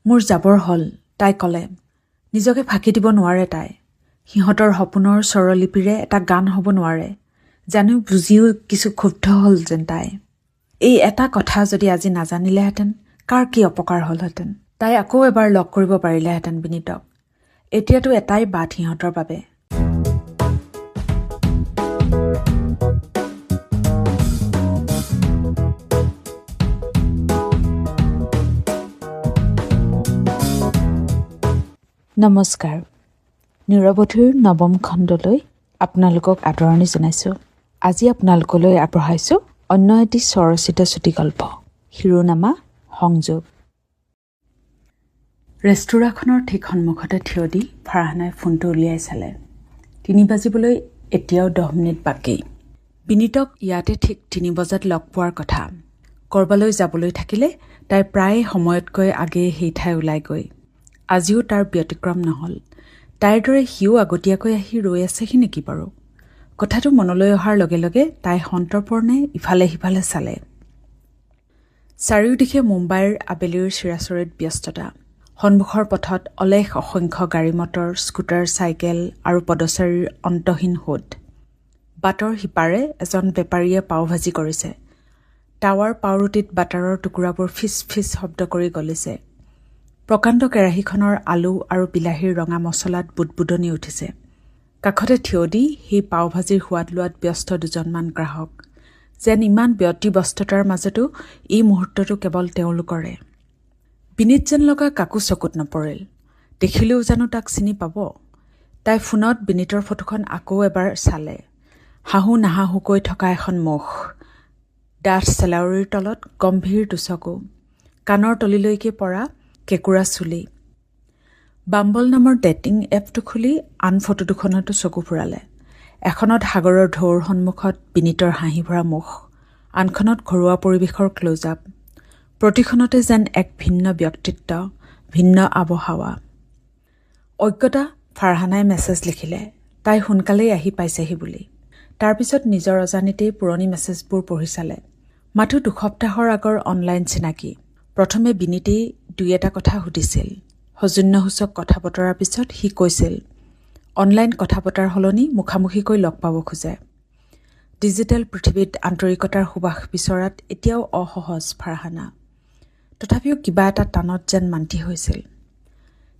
মোৰ যাবৰ হ'ল, তাই ক'লে। নিজকে ফাঁকি দিব নোৱাৰে তাই। সিহঁতৰ সপোনৰ স্বৰলিপিৰে এটা গান হ'ব নোৱাৰে। জানো বুজিও কিছু ক্ষুব্ধ হ'ল যেন তাই। এই এটা কথা যদি আজি নাজানিলেহেঁতেন কাৰ কি অপকাৰ হ'লহেঁতেন। তাই আকৌ এবাৰ লগ কৰিব পাৰিলেহেঁতেন বিনীতক। এতিয়াতো এটাই বাট সিহঁতৰ বাবে। নমস্কাৰ। নিৰৱধিৰ ৯ম খণ্ডলৈ আপোনালোকক আদৰণি জনাইছোঁ। আজি আপোনালোকলৈ আগবঢ়াইছোঁ অন্য এটি স্বৰচিত চুটিগল্প, শিৰোনামা সংযোগ। ৰেস্তোৰাঁখনৰ ঠিক সন্মুখতে থিয় দি ফাৰহানাই ফোনটো উলিয়াই চালে। ৩ বাজিবলৈ এতিয়াও 10 মিনিট বাকী। বিনীতক ইয়াতে ঠিক ৩ বজাত লগ পোৱাৰ কথা। কৰবালৈ যাবলৈ থাকিলে তাই প্ৰায় সময়তকৈ আগেয়ে সেই ঠাই ওলাই গৈ। আজিও তাৰ ব্যতিক্ৰম নহ'ল। তাইৰ দৰে সিও আগতীয়াকৈ আহি ৰৈ আছেহি নেকি বাৰু? কথাটো মনলৈ অহাৰ লগে লগে তাই সন্তৰ্পণে ইফালে সিফালে চালে। চাৰিওদিশে মুম্বাইৰ আবেলিৰ চিৰাচৰিত ব্যস্ততা। সন্মুখৰ পথত অলেখ অসংখ্য গাড়ী মটৰ, স্কুটাৰ, চাইকেল আৰু পদচাৰীৰ অন্তহীন সোঁত। বাটৰ সিপাৰে এজন বেপাৰীয়ে পাওভাজি কৰিছে। টাৱাৰ পাওৰুটিত বাটাৰৰ টুকুৰাবোৰ ফিচ ফিচ শব্দ কৰি গলিছে। প্ৰকাণ্ড কেৰাহীখনৰ আলু আৰু বিলাহীৰ ৰঙা মছলাত বুদবুদনি উঠিছে। কাষতে থিয় দি সেই পাওভাজিৰ সোৱাদ লোৱাত ব্যস্ত দুজনমান গ্ৰাহক। যেন ইমান ব্যতিব্যস্ততাৰ মাজতো এই মুহূৰ্তটো কেৱল তেওঁলোকৰে। বিনীত যেন লগা কাকো চকুত নপৰিল। দেখিলেও জানো তাক চিনি পাব? তাই ফোনত বিনীতৰ ফটোখন আকৌ এবাৰ চালে। হাহু নাহাহুকৈ থকা এখন মুখ, ডাঠ চেলাউৰীৰ তলত গম্ভীৰ দুচকু, কাণৰ তলিলৈকে পৰা কেঁকুৰা চুলি। বাম্বল নামৰ ডেটিং এপটো খুলি আন ফটো দুখনতো চকু ফুৰালে। এখনত সাগৰৰ ঢৌৰ সন্মুখত বিনীতৰ হাঁহি ভৰা মুখ, আনখনত ঘৰুৱা পৰিৱেশৰ ক্ল'জ আপ। প্ৰতিখনতে যেন এক ভিন্ন ব্যক্তিত্ব, ভিন্ন আবহাৱা। অজ্ঞতা ফাৰহানাই মেছেজ লিখিলে, তাই সোনকালেই আহি পাইছেহি বুলি। তাৰপিছত নিজৰ অজানিতেই পুৰণি মেছেজবোৰ পঢ়ি চালে। মাথো দুসপ্তাহৰ আগৰ অনলাইন চিনাকি। প্ৰথমে বিনীতেই ২-এটা কথা সুধিছিল। সৌজন্যসূচক কথা বতৰাৰ পিছত সি কৈছিল, অনলাইন কথা পতাৰ সলনি মুখামুখিকৈ লগ পাব খোজে। ডিজিটেল পৃথিৱীত আন্তৰিকতাৰ সুবাস বিচৰাত এতিয়াও অসহজ ফাৰহানা। তথাপিও কিবা এটা টানত যেন মান্তি হৈছিল।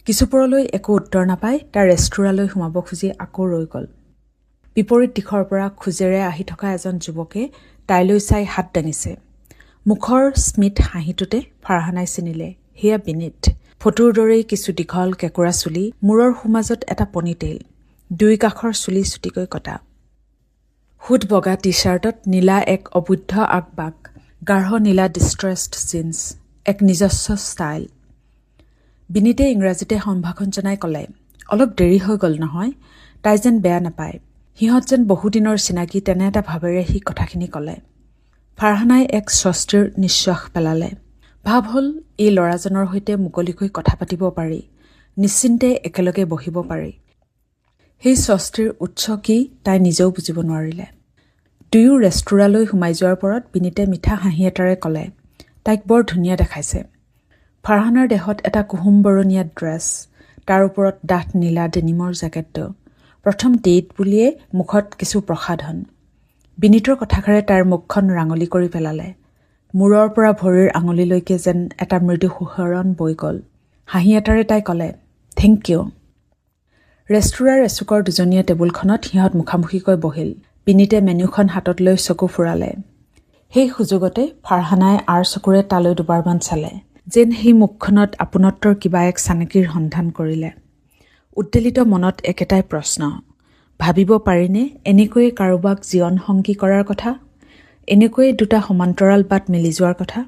কিছুপৰলৈ একো উত্তৰ নাপাই তাৰ ৰেস্তোৰাঁলৈ সোমাব খুজি আকৌ ৰৈ গ'ল। বিপৰীত দিশৰ পৰা খোজেৰে আহি থকা এজন যুৱকে তাইলৈ চাই হাত দাঙিছে। মুখৰ স্মিত হাঁহিটোতে ফাৰহানাই চিনিলে, সেয়া বিনীত। ফটোৰ দৰেই কিছু দীঘল কেঁকুৰা চুলি, মূৰৰ সোঁমাজত এটা পনিটেইল, দুই কাষৰ চুলি চুটিকৈ কটা। সোঁত বগা টি চাৰ্টত নীলা এক অবুদ্ধ আগবাগ, গাঢ় নীলা ডিষ্ট্ৰেছড জিন্স, এক নিজস্ব ষ্টাইল। বিনীতে ইংৰাজীতে সম্ভাষণ জনাই ক'লে, অলপ দেৰি হৈ গ'ল নহয়। তাই যেন বেয়া নাপায়। সিহঁত যেন বহুদিনৰ চিনাকি তেনে এটা ভাৱেৰে সি কথাখিনি ক'লে। ফাৰহানাই এক স্বস্তিৰ নিশ্বাস পেলালে। ভাৱ হ'ল এই ল'ৰাজনৰ সৈতে মুকলিকৈ কথা পাতিব পাৰি, নিশ্চিন্তে একেলগে বহিব পাৰি। সেই স্বস্তিৰ উৎস কি তাই নিজেও বুজিব নোৱাৰিলে। দুয়ো ৰেস্তোৰাঁলৈ সোমাই যোৱাৰ পৰত বিনীতে মিঠা হাঁহি এটাৰে ক'লে, তাইক বৰ ধুনীয়া দেখাইছে। ফাৰহানাৰ দেহত এটা কুহুম বৰণীয়া ড্ৰেছ, তাৰ ওপৰত ডাঠ নীলা ডেনিমৰ জেকেটটো। প্ৰথম ডেইট বুলিয়ে মুখত কিছু প্ৰসাধন। বিনীতৰ কথাষাৰে তাইৰ মুখখন ৰাঙলী কৰি পেলালে। মূৰৰ পৰা ভৰিৰ আঙুলিলৈকে যেন এটা মৃদু সুহৰণ বৈ গ'ল। হাঁহি এটাৰে তাই ক'লে, থেংক ইউ। ৰেস্তোৰাঁৰ এচুকৰ দুজনীয়া টেবুলখনত সিহঁত মুখামুখিকৈ বহিল। বিনীতে মেন্যুখন হাতত লৈ চকু ফুৰালে। সেই সুযোগতে ফাৰহানাই আৰ চকুৰে তালৈ দুবাৰমান চালে, যেন সেই মুখখনত আপোনত্বৰ কিবা এক চানেকিৰ সন্ধান কৰিলে। উদ্বেলিত মনত একেটাই প্ৰশ্ন, ভাবিব পাৰিনে এনেকৈয়ে কাৰোবাক জীৱন সংগী কৰাৰ কথা, এনেকৈয়ে দুটা সমান্তৰাল বাট মিলি যোৱাৰ কথা?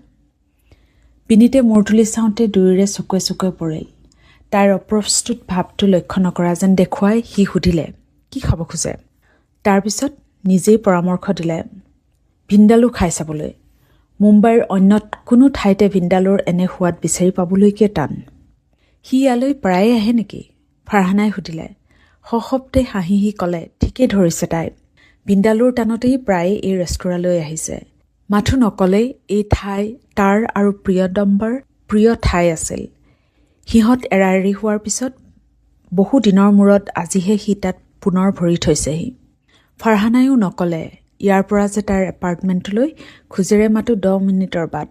বিনীতে মূৰ তুলি চাওঁতে দুয়োৰে চকুৱে চকুৱে পৰিল। তাইৰ অপ্ৰস্তুত ভাৱটো লক্ষ্য নকৰা যেন দেখুৱাই সি সুধিলে, কি খাব খোজে? তাৰপিছত নিজেই পৰামৰ্শ দিলে, ভিণ্ডালু খাই চাবলৈ। মুম্বাইৰ অন্য কোনো ঠাইতে ভিণ্ডালুৰ এনে সোৱাদ বিচাৰি পাবলৈকে টান। সি ইয়ালৈ প্ৰায়ে আহে নেকি? ফাৰহানাই সুধিলে। সশব্দে হাঁহি সি ক'লে, ঠিকেই ধৰিছে তাই। ভিণ্ডালুৰ টানতেই প্ৰায়ে এই ৰেস্তোৰাঁলৈ আহিছে। মাথো নকলেই এই ঠাই তাৰ আৰু প্ৰিয়দম্বাৰ প্ৰিয় ঠাই আছিল। সিহঁত এৰাএৰি হোৱাৰ পিছত বহু দিনৰ মূৰত আজিহে সি তাত পুনৰ ভৰি থৈছেহি। ফাৰহানায়ো নকলে ইয়াৰ পৰা যে তাইৰ এপাৰ্টমেণ্টলৈ খোজেৰে মাতো 10 মিনিটৰ বাট।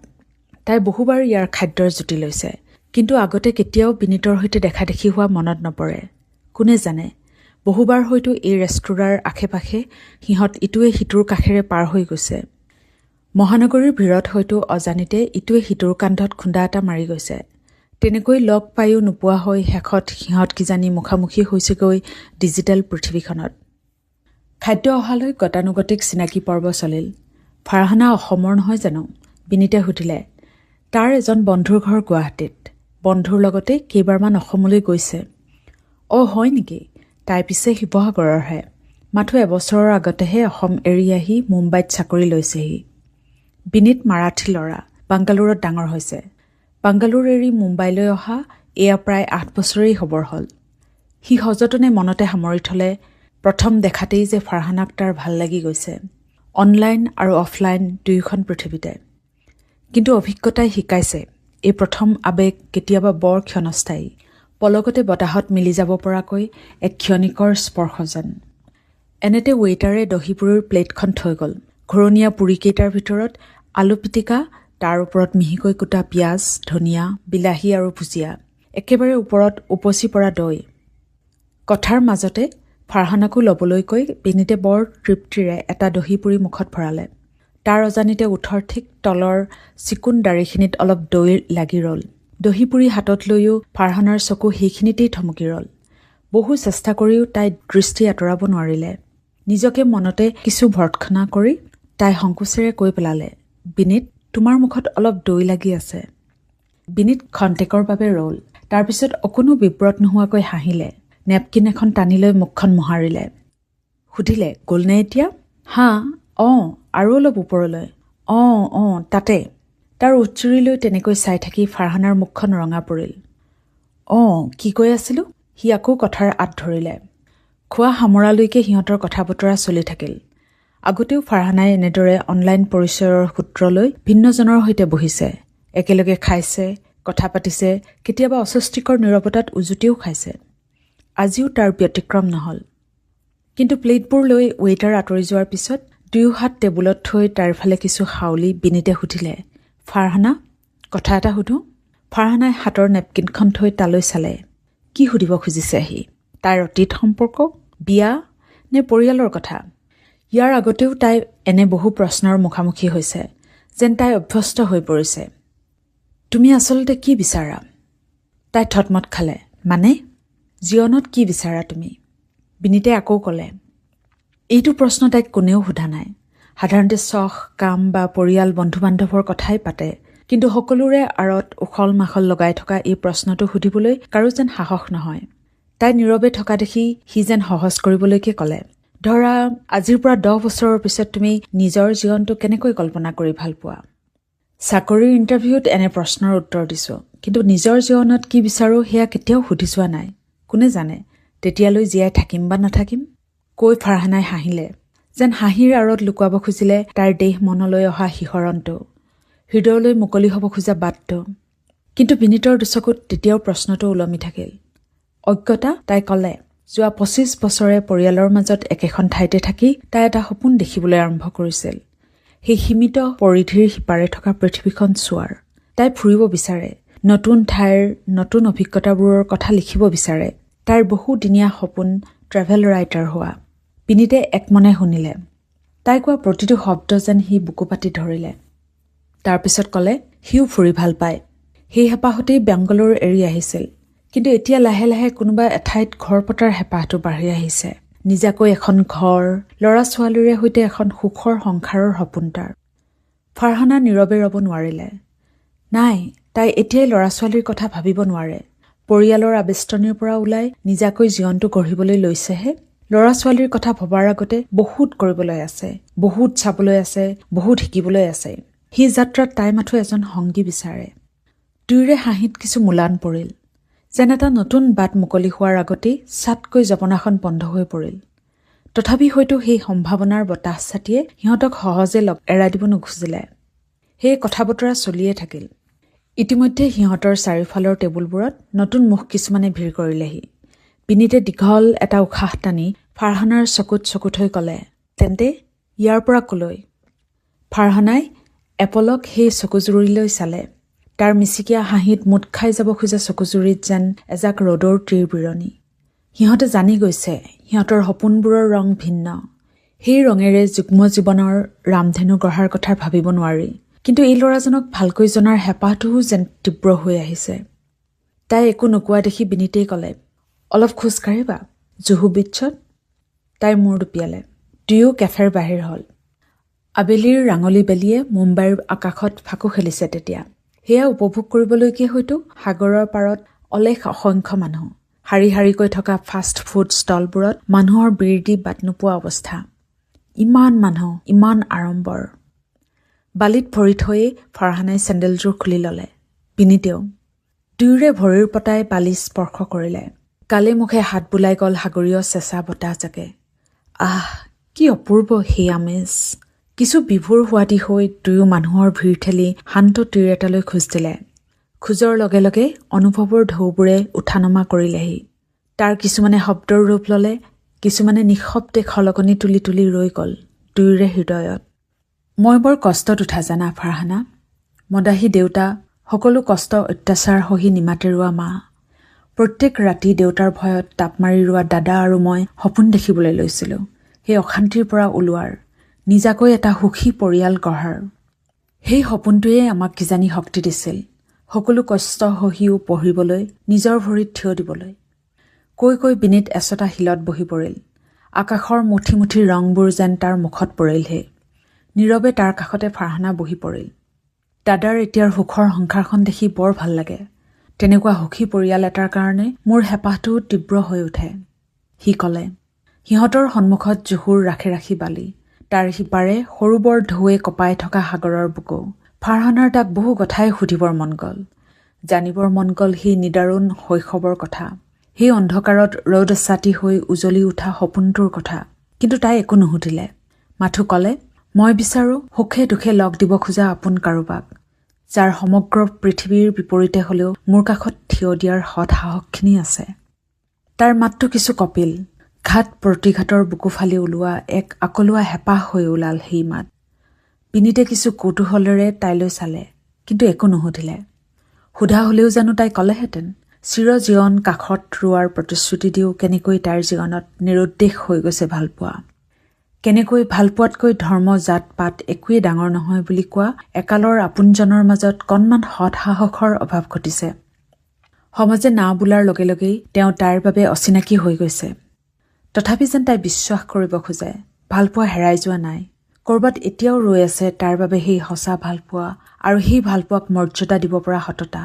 তাই বহুবাৰ ইয়াৰ খাদ্যৰ জুতি লৈছে, কিন্তু আগতে কেতিয়াও বিনীতৰ সৈতে দেখা দেখি হোৱা মনত নপৰে। কোনে জানে, বহুবাৰ হয়তো এই ৰেষ্টুৰাঁৰ আশে-পাশে সিহঁত ইটোৱে সিটোৰ কাষেৰে পাৰ হৈ গৈছে। মহানগৰীৰ ভিৰত হয়তো অজানিতে ইটোৱে সিটোৰ কান্ধত খুন্দা এটা মাৰি গৈছে। তেনেকৈ লগ পায়ো নোপোৱা হৈ শেষত সিহঁত কিজানি মুখামুখি হৈছেগৈ ডিজিটেল পৃথিৱীখনত। খাদ্য অহালৈ গতানুগতিক চিনাকি পৰ্ব চলিল। ফাৰহানা অসমৰ নহয় জানো? বিনীতে সুধিলে। তাৰ এজন বন্ধুৰ ঘৰ গুৱাহাটীত। বন্ধুৰ লগতে কেইবাৰমান অসমলৈ গৈছে। হয় নেকি? তাই পিছে শিৱসাগৰৰহে। মাথো এবছৰৰ আগতেহে অসম এৰি আহি মুম্বাইত চাকৰি লৈছেহি। বিনীত মাৰাঠী ল'ৰা, বাংগালোৰত ডাঙৰ হৈছে। বাংগালোৰ এৰি মুম্বাইলৈ অহা এয়া প্ৰায় 8 বছৰেই হ'বৰ হ'ল। সি সযতনে মনতে সামৰি থলে প্ৰথম দেখাতেই যে ফাৰহানাক তাৰ ভাল লাগি গৈছে, অনলাইন আৰু অফলাইন দুয়োখন পৃথিৱীতে। কিন্তু অভিজ্ঞতাই শিকাইছে এই প্ৰথম আৱেগ কেতিয়াবা বৰ ক্ষণস্থায়ী, পলকতে বতাহত মিলি যাব পৰাকৈ এক ক্ষণিকৰ স্পৰ্শ যেন। এনেতে ৱেইটাৰে দহিপুৰিৰ প্লেটখন থৈ গ'ল। ঘূৰণীয়া পুৰিকেইটাৰ ভিতৰত আলু পিটিকা, তাৰ ওপৰত মিহিকৈ কুটা পিঁয়াজ, ধনিয়া, বিলাহী আৰু ভুজিয়া, একেবাৰে ওপৰত উপচি পৰা দৈ। কথাৰ মাজতে ফাৰহানাকো ল'বলৈ কৈ বিনীতে বৰ তৃপ্তিৰে এটা দহিপুৰি মুখত ভৰালে। তাৰ অজানিতে ওঠৰ ঠিক তলৰ চিকুণ দাড়িখিনিত অলপ দৈ লাগি ৰ'ল। দহিপুৰি হাতত লৈও ফাৰহানাৰ চকু সেইখিনিতেই থমকি ৰ'ল। বহু চেষ্টা কৰিও তাই দৃষ্টি আঁতৰাব নোৱাৰিলে। নিজকে মনতে কিছু ভৰ্ৎসনা কৰি তাই সংকোচেৰে কৈ পেলালে, বিনীত, তোমাৰ মুখত অলপ দৈ লাগি আছে। বিনীত খন্তেকৰ বাবে ৰ'ল। তাৰপিছত অকণো বিব্ৰত নোহোৱাকৈ হাঁহিলে। নেপকিন এখন টানি লৈ মুখখন মোহাৰিলে। সুধিলে, গ'লনে এতিয়া? হা, আৰু অলপ ওপৰলৈ। তাতে। তাৰ উচ্চুৰি লৈ তেনেকৈ চাই থাকি ফাৰহানাৰ মুখখন ৰঙা পৰিল। কি কৈ আছিলোঁ? সি আকৌ কথাৰ আঁত ধৰিলে। খোৱা সামৰালৈকে সিহঁতৰ কথা বতৰা চলি থাকিল। আগতেও ফাৰহানাই এনেদৰে অনলাইন পৰিচয়ৰ সূত্ৰ লৈ ভিন্নজনৰ সৈতে বহিছে, একেলগে খাইছে, কথা পাতিছে, কেতিয়াবা অস্বস্তিকৰ নীৰৱতাত উজুতিও খাইছে। আজিও তাৰ ব্যতিক্ৰম নহ'ল। কিন্তু প্লেটবোৰ লৈ ৱেইটাৰ আঁতৰি যোৱাৰ পিছত দুয়ো হাত টেবুলত থৈ তাৰ ফালে কিছু হাউলি বিনীতে সুধিলে, ফাৰহানা, কথা এটা সুধোঁ? ফাৰহানাই হাতৰ নেপকিনখন থৈ তালৈ চালে। কি সুধিব খুজিছে সি? তাইৰ অতীত সম্পৰ্ক, বিয়া নে পৰিয়ালৰ কথা? ইয়াৰ আগতেও তাই এনে বহু প্ৰশ্নৰ মুখামুখি হৈছে, যেন তাই অভ্যস্ত হৈ পৰিছে। তুমি আচলতে কি বিচাৰা? তাই থতমত খালে। মানে? জীৱনত কি বিচাৰা তুমি? বিনীতে আকৌ ক'লে। এইটো প্ৰশ্ন তাইক কোনেও সোধা নাই। সাধাৰণতে চখ, কাম বা পৰিয়াল, বন্ধু-বান্ধৱৰ কথাই পাতে। কিন্তু সকলোৰে আঁৰত উখল মাখল লগাই থকা এই প্ৰশ্নটো সুধিবলৈ কাৰো যেন সাহস নহয়। তাই নীৰৱে থকা দেখি সি যেন সহজ কৰিবলৈকে ক'লে, ধৰা আজিৰ পৰা 10 বছৰৰ পিছত তুমি নিজৰ জীৱনটো কেনেকৈ কল্পনা কৰি ভাল পোৱা? চাকৰিৰ ইণ্টাৰভিউত এনে প্ৰশ্নৰ উত্তৰ দিছোঁ, কিন্তু নিজৰ জীৱনত কি বিচাৰোঁ সেয়া কেতিয়াও সুধি চোৱা নাই। কোনে জানে তেতিয়ালৈ জীয়াই থাকিম বা নাথাকিম? কৈ ফাৰহানাই হাঁহিলে, যেন হাঁহিৰ আঁৰত লুকুৱাব খুজিলে তাইৰ দেহ মনলৈ অহা শিহৰণটো, হৃদয়লৈ মুকলি হ'ব খোজা বাটটো। কিন্তু বিনীতৰ দুচকুত তেতিয়াও প্ৰশ্নটো ওলমি থাকিল। অজ্ঞতা, তাই ক'লে, যোৱা 25 বছৰে পৰিয়ালৰ মাজত একেখন ঠাইতে থাকি তাই এটা সপোন দেখিবলৈ আৰম্ভ কৰিছিল। সেই সীমিত পৰিধিৰ সিপাৰে থকা পৃথিৱীখন চোৱাৰ। তাই ফুৰিব বিচাৰে, নতুন ঠাইৰ নতুন অভিজ্ঞতাবোৰৰ কথা লিখিব বিচাৰে। তাইৰ বহুদিনীয়া সপোন ট্ৰেভেল ৰাইটাৰ হোৱা। বিনীতে একমনে শুনিলে। তাই কোৱা প্ৰতিটো শব্দ যেন সি বুকু পাতি ধৰিলে। তাৰপিছত ক'লে, সিও ফুৰি ভাল পায়। সেই হেঁপাহতেই বেংগালোৰ এৰি আহিছিল। কিন্তু এতিয়া লাহে লাহে কোনোবা এঠাইত ঘৰ পতাৰ হেঁপাহটো বাঢ়ি আহিছে। নিজাকৈ এখন ঘৰ, ল'ৰা-ছোৱালীৰে সৈতে এখন সুখৰ সংসাৰৰ সপোন তাৰ। ফাৰহানা নীৰৱে ৰ'ব নোৱাৰিলে। নাই, তাই এতিয়াই ল'ৰা-ছোৱালীৰ কথা ভাবিব নোৱাৰে। পৰিয়ালৰ আবেষ্টনীৰ পৰা ওলাই নিজাকৈ জীৱনটো গঢ়িবলৈ লৈছেহে। ল'ৰা-ছোৱালীৰ কথা ভবাৰ আগতে বহুত কৰিবলৈ আছে, বহুত চাবলৈ আছে, বহুত শিকিবলৈ আছে। সেই যাত্ৰাত তাই মাথো এজন সংগী বিচাৰে। দুয়োৰে হাঁহিত কিছু মোলান পৰিল। যেন এটা নতুন বাট মুকলি হোৱাৰ আগতেই চাটকৈ জপনাখন বন্ধ হৈ পৰিল। তথাপি হয়তো সেই সম্ভাৱনাৰ বতাহ ছাতিয়ে সিহঁতক সহজে এৰাই দিব নোখুজিলে। সেই কথা বতৰা চলিয়ে থাকিল। ইতিমধ্যে সিহঁতৰ চাৰিওফালৰ টেবুলবোৰত নতুন মুখ কিছুমানে ভিৰ কৰিলেহি। বিনীতে দীঘল এটা উশাহ টানি ফাৰহানাৰ চকুত হৈ ক'লে, তেন্তে ইয়াৰ পৰা কলৈ? ফাৰহানাই এপলক সেই চকুজুৰিলৈ চালে। তাৰ মিচিকীয়া হাঁহিত মুঠ খাই যাব খোজা চকুজুৰিত যেন এজাক ৰ'দৰ তীৰবিৰণি। সিহঁতে জানি গৈছে সিহঁতৰ সপোনবোৰৰ ৰং ভিন্ন। সেই ৰঙেৰে যুগ্ম জীৱনৰ ৰামধেনু গঢ়াৰ কথা ভাবিব নোৱাৰি। কিন্তু এই ল'ৰাজনক ভালকৈ জনাৰ হেঁপাহটোও যেন তীব্ৰ হৈ আহিছে। তাই একো নোকোৱা দেখি বিনীতেই ক'লে, অলপ খোজ কাঢ়িবা জুহু বিটছত? তাই মূৰ দুপিয়ালে। দুয়ো কেফেৰ বাহিৰ হ'ল। আবেলিৰ ৰাঙলী বেলিয়ে মুম্বাইৰ আকাশত ফাকু খেলিছে তেতিয়া। সেয়া উপভোগ কৰিবলৈকে হয়তো সাগৰৰ পাৰত অলেখ অসংখ্য মানুহ। শাৰী শাৰীকৈ থকা ফাষ্ট ফুড ষ্টলবোৰত মানুহৰ ভিৰ দি বাট নোপোৱা অৱস্থা। ইমান মানুহ, ইমান আড়ম্বৰ। বালিত ভৰি থৈয়ে ফাৰহানাই চেণ্ডেলযোৰ খুলি ল'লে। বিনীতেও। দুয়োৰে ভৰিৰ পতাই বালি স্পৰ্শ কৰিলে। গালে মুখে হাত বুলাই গ'ল সাগৰীয় চেঁচা বতাহজাকে। আহ, কি অপূৰ্ব সেই আমেজ! কিছু বিভোৰ হোৱাদি হৈ দুয়ো মানুহৰ ভিৰ ঠেলি শান্ত তীৰ এটালৈ খোজ দিলে। খোজৰ লগে লগে অনুভৱৰ ঢৌবোৰে উঠা নমা কৰিলেহি। তাৰ কিছুমানে শব্দৰ ৰূপ ল'লে, কিছুমানে নিঃশব্দে খলকনি তুলি তুলি ৰৈ গ'ল দুয়োৰে হৃদয়ত। মই বৰ কষ্টত উঠা জানা ফাৰহানা। মদাহী দেউতা, সকলো কষ্ট অত্যাচাৰ সহি নিমাতে ৰোৱা মা। প্ৰত্যেক ৰাতি দেউতাৰ ভয়ত তাপ মাৰি ৰোৱা দাদা আৰু মই সপোন দেখিবলৈ লৈছিলোঁ। সেই অশান্তিৰ পৰা ওলোৱাৰ, নিজাকৈ এটা সুখী পৰিয়াল গঢ়াৰ। সেই সপোনটোৱে আমাক কিজানি শক্তি দিছিল, সকলো কষ্ট সহিও পঢ়িবলৈ, নিজৰ ভৰিত থিয় দিবলৈ। কৈ কৈ বিনীত এচটা শিলত বহি পৰিল। আকাশৰ মুঠি মুঠি ৰংবোৰ যেন তাৰ মুখত পৰিলহে। নীৰৱে তাৰ কাষতে ফাৰহানা বহি পৰিল। দাদাৰ এতিয়াৰ সুখৰ সংসাৰখন দেখি বৰ ভাল লাগে। তেনেকুৱা সুখী পৰিয়াল এটাৰ কাৰণে মোৰ হেঁপাহটোও তীব্ৰ হৈ উঠে। সি ক'লে। সিহঁতৰ সন্মুখত জুহুৰ ৰাখি ৰাখি বালি। তাৰ সিপাৰে সৰু বৰ ঢৌৱে কঁপাই থকা সাগৰৰ বুকু। ফাৰহানাৰ তাক বহু কথাই সুধিবৰ মন গ'ল। জানিবৰ মন গ'ল সেই নিদাৰুণ শৈশৱৰ কথা, সেই অন্ধকাৰত ৰ'দ ছাতি হৈ উজলি উঠা সপোনটোৰ কথা। কিন্তু তাই একো নুসুধিলে। মাথো ক'লে, মই বিচাৰোঁ সুখে দুখে লগ দিব খোজা আপোন কাৰোবাক, যাৰ সমগ্ৰ পৃথিৱীৰ বিপৰীতে হ'লেও মোৰ কাষত থিয় দিয়াৰ সৎ সাহসখিনি আছে। তাৰ মাতটো কিছু কপিল, ঘাট প্ৰতিঘাতৰ বুকু ফালি ওলোৱা এক আকলোৱা হেঁপাহ হৈ ওলাল সেই মাত। বিনীতে কিছু কৌতূহলেৰে তাইলৈ চালে, কিন্তু একো নুসুধিলে। সোধা হলেও জানো তাই ক'লেহেঁতেন। চিৰ জীৱন কাষত ৰোৱাৰ প্ৰতিশ্ৰুতি দিও কেনেকৈ তাইৰ জীৱনত নিৰুদ্দেশ হৈ গৈছে ভালপোৱা। কেনেকৈ ভালপোৱাতকৈ ধৰ্ম জাত পাত একোৱেই ডাঙৰ নহয় বুলি কোৱা একালৰ আপোনজনৰ মাজত কণমান সৎ সাহসৰ অভাৱ ঘটিছে। সমাজে না বোলাৰ লগে লগেই তেওঁ তাইৰ বাবে অচিনাকি হৈ গৈছে। তথাপি যেন তাই বিশ্বাস কৰিব খোজে, ভালপোৱা হেৰাই যোৱা নাই। ক'ৰবাত এতিয়াও ৰৈ আছে তাৰ বাবে সেই সঁচা ভালপোৱা আৰু সেই ভালপোৱাক মৰ্যাদা দিব পৰা সততা।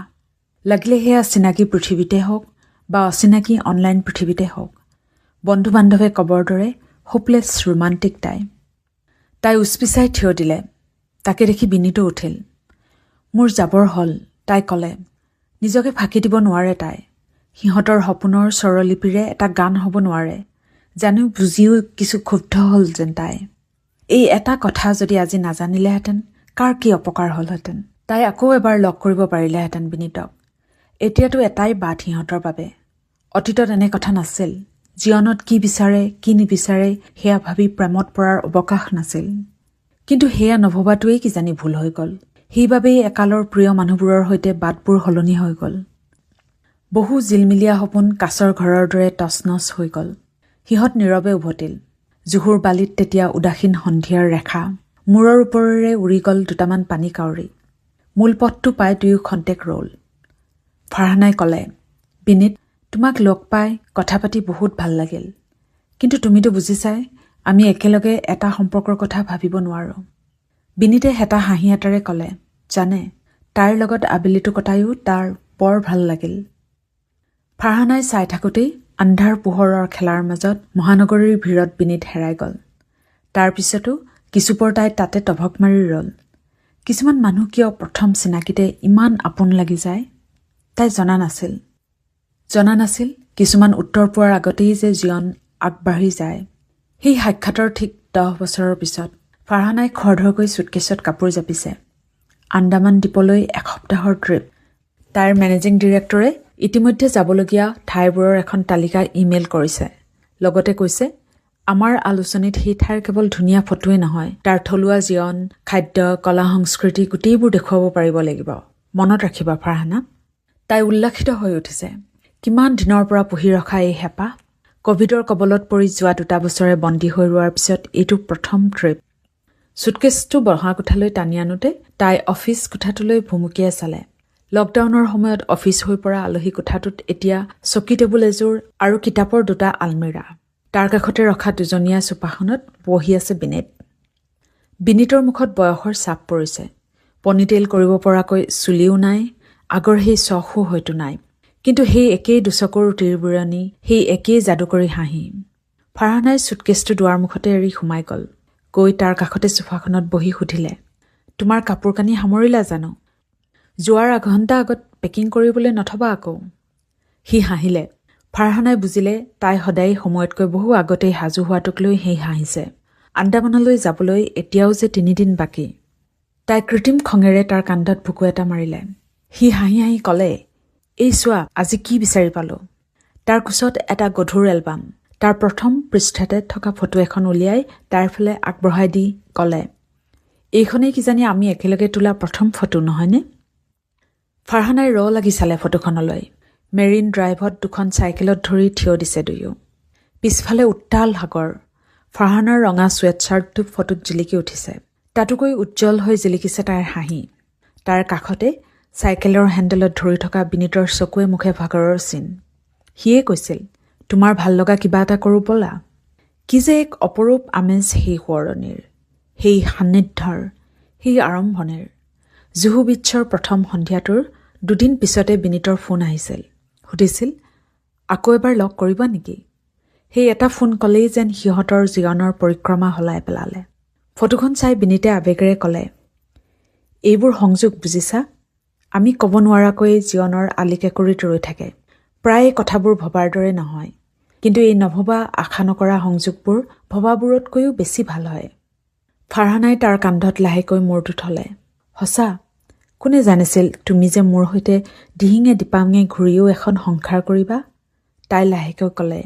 লাগিলে সেয়া চিনাকি পৃথিৱীতে হওক বা অচিনাকি অনলাইন পৃথিৱীতে হওক। বন্ধু বান্ধৱে কবৰ দৰে হোপলেছ ৰোমান্টিক তাই। তাই উচপিচাই থিয় দিলে। তাকে দেখি বিনীতো উঠিল। মোৰ যাবৰ হ'ল, তাই ক'লে। নিজকে ফাঁকি দিব নোৱাৰে তাই। সিহঁতৰ সপোনৰ স্বৰলিপিৰে এটা গান হ'ব নোৱাৰে। জানো বুজিও কিছু ক্ষুব্ধ হ'ল যেন তাই। এই এটা কথা যদি আজি নাজানিলেহেঁতেন কাৰ কি অপকাৰ হ'লহেঁতেন। তাই আকৌ এবাৰ লগ কৰিব পাৰিলেহেঁতেন বিনীতক। এতিয়াতো এটাই বাট সিহঁতৰ বাবে। অতীতত এনে কথা নাছিল। জীৱনত কি বিচাৰে কি নিবিচাৰে সেয়া ভাবি প্ৰেমত পৰাৰ অৱকাশ নাছিল। কিন্তু সেয়া নভবাটোৱেই কিজানি ভুল হৈ গ'ল। সেইবাবেই একালৰ প্ৰিয় মানুহবোৰৰ সৈতে বাটবোৰ সলনি হৈ গ'ল। বহু জিলমিলীয়া সপোন কাছৰ ঘৰৰ দৰে তছনছ হৈ গ'ল। সিহঁত নীৰৱে উভতিল। জুহুৰ বালিত তেতিয়া উদাসীন সন্ধিয়াৰ ৰেখা। মূৰৰ ওপৰেৰে উৰি গ'ল দুটামান পানী কাউৰী। মূল পথটো পাই দুয়ো খন্তেক ৰ'ল। ফাৰহানাই ক'লে, বিনীত, তোমাক লগ পাই কথা পাতি বহুত ভাল লাগিল। কিন্তু তুমিতো বুজিছাই আমি একেলগে এটা সম্পৰ্কৰ কথা ভাবিব নোৱাৰোঁ। বিনীতে হেতা হাঁহি এটাৰে ক'লে, জানে, তাইৰ লগত আবেলিটো কটায়ো তাৰ বৰ ভাল লাগিল। ফাৰহানাই চাই থাকোঁতেই আন্ধাৰ পোহৰৰ খেলাৰ মাজত মহানগৰীৰ ভিৰত বিনীত হেৰাই গ'ল। তাৰ পিছতো কিছুপৰ তাই তাতে টভক মাৰি ৰ'ল। কিছুমান মানুহ কিয় প্ৰথম চিনাকিতে ইমান আপোন লাগি যায় তাই জনা নাছিল কিছুমান উত্তৰ পোৱাৰ আগতেই যে জীৱন আগবাঢ়ি যায়। সেই সাক্ষাতৰ ঠিক 10 বছৰৰ পিছত ফাৰহানাই খৰধৰকৈ চুটকেছত কাপোৰ জাপিছে। আন্দামান দ্বীপলৈ 1 সপ্তাহৰ ট্ৰিপ। তাইৰ মেনেজিং ডিৰেক্টৰে ইতিমধ্যে যাবলগীয়া ঠাইবোৰৰ এখন তালিকা ইমেইল কৰিছে। লগতে কৈছে, আমাৰ আলোচনীত সেই ঠাইৰ কেৱল ধুনীয়া ফটোৱে নহয়, তাৰ থলুৱা জীৱন, খাদ্য, কলা সংস্কৃতি গোটেইবোৰ দেখুৱাব পাৰিব লাগিব। মনত ৰাখিবা ফাৰহানা। তাই উল্লাসিত হৈ উঠিছে। কিমান দিনৰ পৰা পুহি ৰখা এই হেঁপাহ। কভিডৰ কবলত পৰি যোৱা 2 বছৰে বন্দী হৈ ৰোৱাৰ পিছত এইটো প্ৰথম ট্ৰিপ। ছুটকেছটো বহা কোঠালৈ টানি আনোতে তাই অফিচ কোঠাটোলৈ ভুমুকিয়াই চালে। লকডাউনৰ সময়ত অফিচ হৈ পৰা আলহী কোঠাটোত এতিয়া চকী টেবুল এযোৰ আৰু কিতাপৰ 2টা আলমিৰা। তাৰ কাষতে ৰখা 2জনীয়া চোফাখনত বহি আছে বিনীত। বিনীতৰ মুখত বয়সৰ ছাপ পৰিছে। পনিটেইল কৰিব পৰাকৈ চুলিও নাই, আগৰ সেই চখো হয়তো নাই। কিন্তু সেই একেই দুচকৰ তিৰবিৰণী, সেই একেই যাদুকৰী হাঁহি। ফাৰহানাই ছুটকেছটো দুৱাৰ মুখতে এৰি সোমাই গ'ল। গৈ তাৰ কাষতে চোফাখনত বহি সুধিলে, তোমাৰ কাপোৰ কানি সামৰিলা জানো? যোৱাৰ আঘণ্টা আগত পেকিং কৰিবলৈ নথবা আকৌ। সি হাঁহিলে। ফাৰহানাই বুজিলে তাই সদায় সময়তকৈ বহু আগতেই সাজু হোৱাটোক লৈ সেই হাঁহিছে। আন্দামানলৈ যাবলৈ এতিয়াও যে 3 দিন বাকী। তাই কৃত্ৰিম খঙেৰে তাৰ কান্ধত বুকু এটা মাৰিলে। সি হাঁহি হাঁহি ক'লে, এই চোৱা আজি কি বিচাৰি পালোঁ। তাৰ কোচত এটা গধুৰ এলবাম। তাৰ প্ৰথম পৃষ্ঠাতে থকা ফটো এখন উলিয়াই তাইৰ ফালে আগবঢ়াই দি ক'লে, এইখনেই কিজানি আমি একেলগে তোলা প্ৰথম ফটো নহয়নে? ফাৰহানাই লাগি চালে ফটোখনলৈ। মেৰিন ড্ৰাইভত 2খন চাইকেলত ধৰি থিয় দিছে দুয়ো। পিছফালে উত্তাল সাগৰ। ফাৰহানাৰ ৰঙা ছুৱেটশ্বাৰ্টটো ফটোত জিলিকি উঠিছে। তাতোকৈ উজ্জ্বল হৈ জিলিকিছে তাইৰ হাঁহি। তাৰ কাষতে চাইকেলৰ হেণ্ডেলত ধৰি থকা বিনীতৰ চকুৱে মুখে ভাগৰৰ চিন। সিয়ে কৈছিল, তোমাৰ ভাল লগা কিবা এটা কৰোঁ ব'লা। কি যে এক অপৰূপ আমেজ সেই সোঁৱৰণিৰ, সেই সান্নিধ্যৰ, সেই আৰম্ভণিৰ। জুহু বিচ্ছৰ প্ৰথম সন্ধিয়াটোৰ 2 দিন পিছতে বিনীতৰ ফোন আহিছিল। সুধিছিল, আকৌ এবাৰ লগ কৰিবা নেকি? সেই এটা ফোন কলেই যেন সিহঁতৰ জীৱনৰ পৰিক্ৰমা সলাই পেলালে। ফটোখন চাই বিনীতে আৱেগেৰে ক'লে, এইবোৰ সংযোগ বুজিছা? আমি ক'ব নোৱাৰাকৈ জীৱনৰ আলিকেকুৰিত ৰৈ থাকে। প্ৰায় কথাবোৰ ভবাৰ দৰে নহয়, কিন্তু এই নভবা আশা নকৰা সংযোগবোৰ ভবাবোৰতকৈও বেছি ভাল হয়। ফাৰহানাই তাৰ কান্ধত লাহেকৈ মূৰটো থলে। সঁচা, কোনে জানিছিল তুমি যে মোৰ সৈতে দিহিঙে দিপাঙে ঘূৰিও এখন সংসাৰ কৰিবা? তাই লাহেকৈ ক'লে,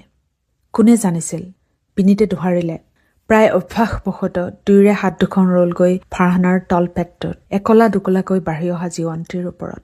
কোনে জানিছিল? বিনীতে দোহাৰিলে। প্ৰায় অভ্যাসবশতঃ দুয়োৰে হাত দুখন ৰলগৈ ফাৰহানাৰ তলপেটটোত একলা দুকলাকৈ বাঢ়ি অহা জীৱন্তীৰ ওপৰত।